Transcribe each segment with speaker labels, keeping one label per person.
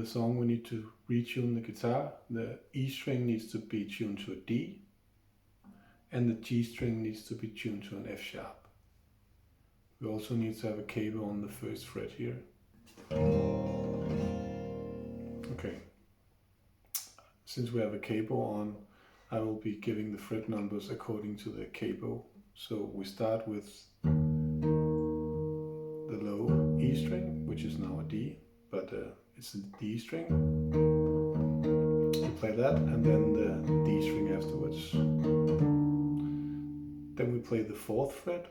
Speaker 1: song we need to retune the guitar. The E string needs to be tuned to a D, and the G string needs to be tuned to an F sharp. We also need to have a capo on the first fret here. Okay, since we have a capo on, I will be giving the fret numbers according to the capo. So we start with the low E string, which is now a D, but it's a D string. We play that, and then the D string afterwards. Then we play the 4th fret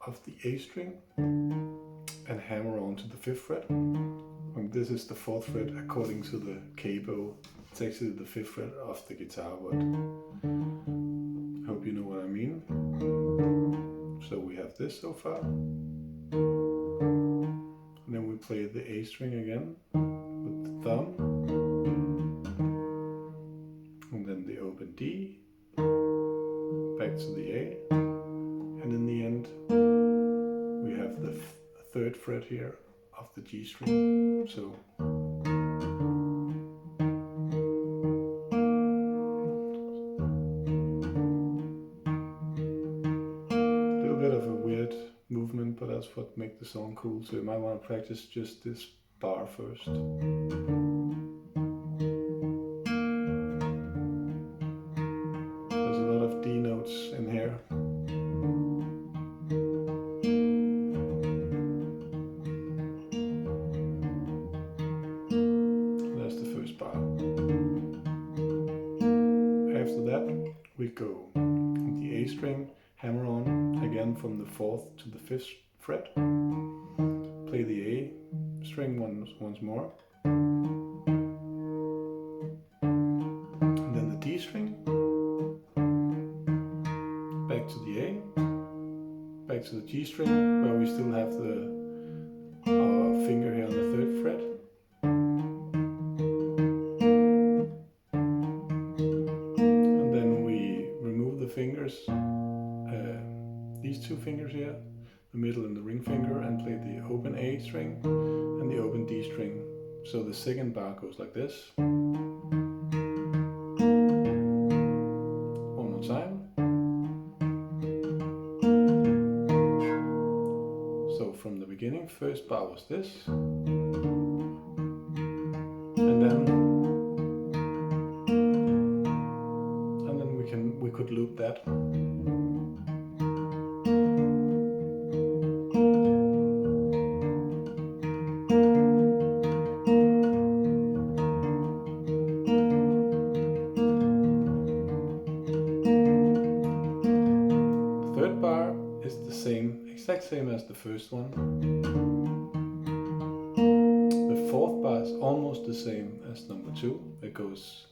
Speaker 1: of the A string and hammer on to the 5th fret. And this is the 4th fret according to the capo. It's actually the 5th fret of the guitar, but I hope you know what I mean. So we have this so far. And then we play the A string again with the thumb. And then the open D, back to the A. And in the end, we have the 3rd fret here of the G string. So a little bit of a weird movement, but that's what makes the song cool. So you might want to practice just this bar first. There's a lot of D notes in here. After that, we go the A string, hammer on again from the 4th to the 5th fret, play the A string once more, and then the D string, back to the A, back to the G string, where we still have our finger here on the 3rd fret. Fingers, these 2 fingers here, the middle and the ring finger, and play the open A string and the open D string. So the 2nd bar goes like this. One more time. So from the beginning, 1st bar was this, and then we could loop that. The 3rd bar is the exact same as the first one. The 4th bar is almost the same as number 2. It goes.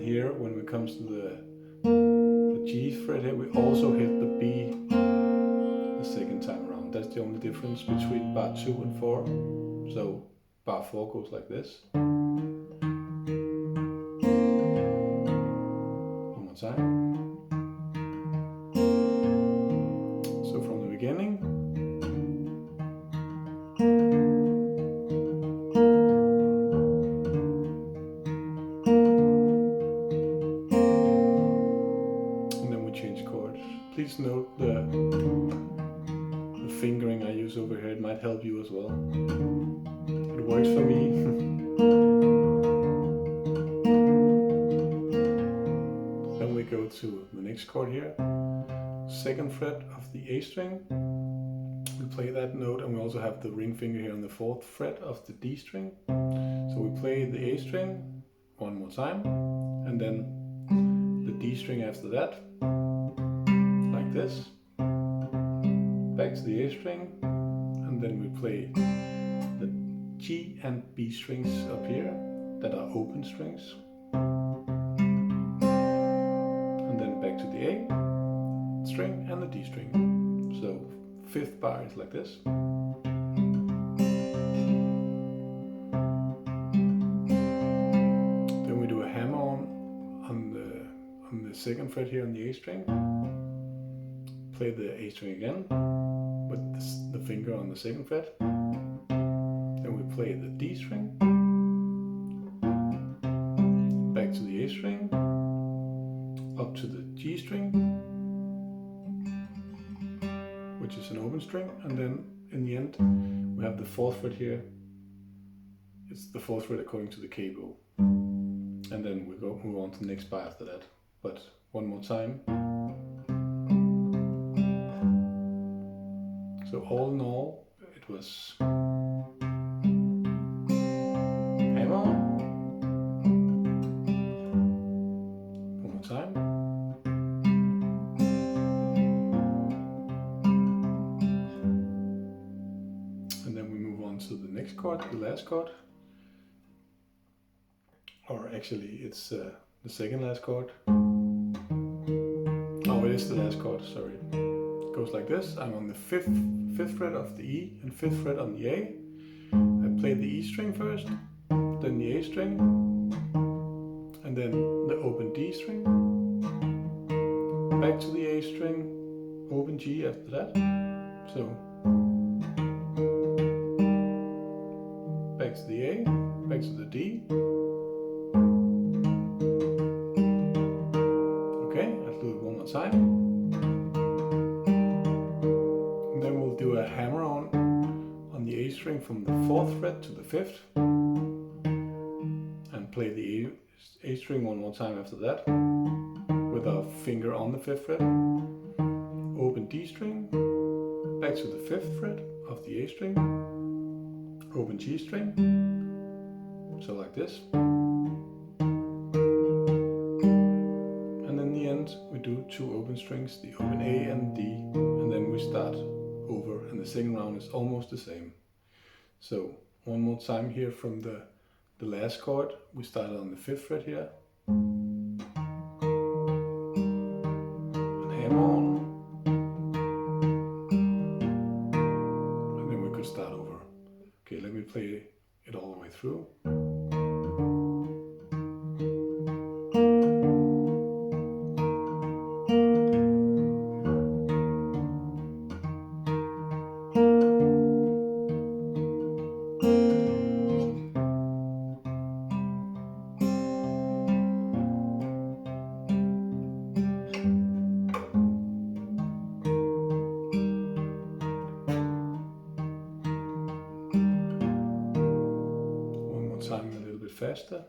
Speaker 1: Here, when it comes to the G fret here, we also hit the B the 2nd time around. That's the only difference between bar 2 and 4. So bar 4 goes like this. One more time. So from the beginning, please note the fingering I use over here. It might help you as well. It works for me. Then we go to the next chord here. 2nd fret of the A string. We play that note, and we also have the ring finger here on the 4th fret of the D string. So we play the A string one more time, and then the D string after that. This, back to the A string, and then we play the G and B strings up here that are open strings, and then back to the A string and the D string. So 5th bar is like this. Then we do a hammer on the 2nd fret here on the A string. Play the A string again with the finger on the 2nd fret, play the D string, back to the A string, up to the G string, which is an open string, and then in the end we have the 4th fret here. It's the 4th fret according to the K bow, and then we move on to the next bar after that. But one more time. So all in all, it was hammer on, one more time, and then we move on to the next chord, the last chord, or actually it's the second last chord. Oh, it is the last chord, sorry. It goes like this. I'm on the fifth fret of the E and 5th fret on the A. I play the E string first, then the A string, and then the open D string, back to the A string, open G after that. So back to the A, back to the D. Okay, I'll do it one more time. And then we'll do a hammer on the A string from the 4th fret to the 5th. And play the A string one more time after that, with our finger on the 5th fret. Open D string, back to the 5th fret of the A string, open G string, so like this. And in the end we do 2 open strings, the open A and D, and then we start over, and the second round is almost the same. So one more time here from the last chord. We started on the 5th fret here, and hammer on, and then we could start over. Okay, let me play it all the way through. Time a little bit faster.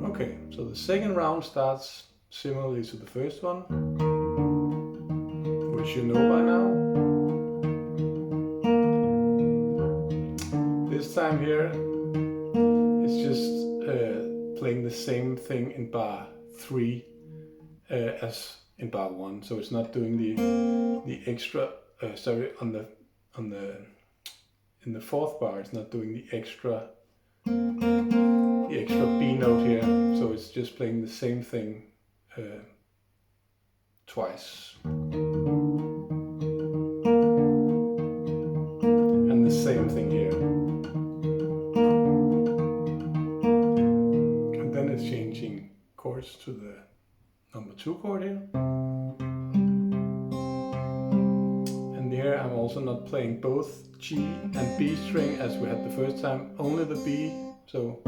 Speaker 1: Okay, so the second round starts similarly to the first one, which you know by now. This time here, it's just playing the same thing in bar 3 as in bar 1. So it's not doing the extra. In the 4th bar, it's not doing the extra B note here. So it's just playing the same thing twice, and the same thing here. Changing chords to the number 2 chord here, and here I'm also not playing both G and B string as we had the first time, only the B. So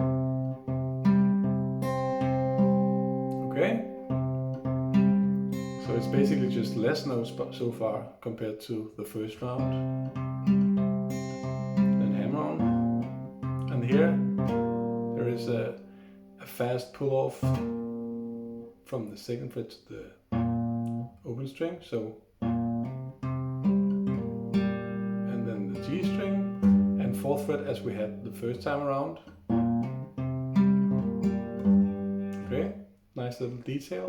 Speaker 1: okay, so it's basically just less notes so far compared to the first round. Then hammer on, and here there is a fast pull off from the 2nd fret to the open string, so, and then the G string and 4th fret as we had the first time around. Okay, nice little detail.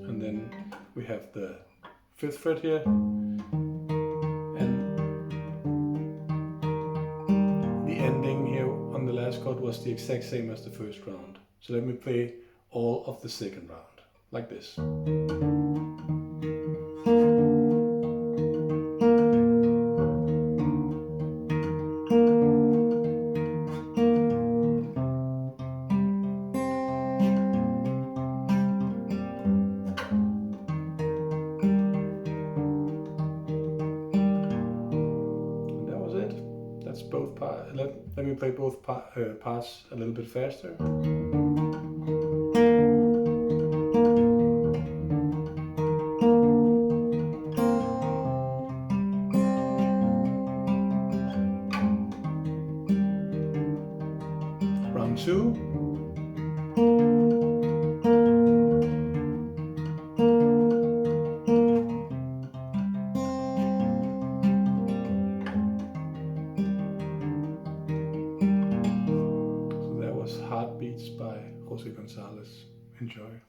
Speaker 1: And then we have the 5th fret here, and the ending here on the last chord was the exact same as the first round. So let me play all of the second round, like this. That's both parts. Let me play both parts a little bit faster. Round 2. So that was Heartbeats by José González. Enjoy.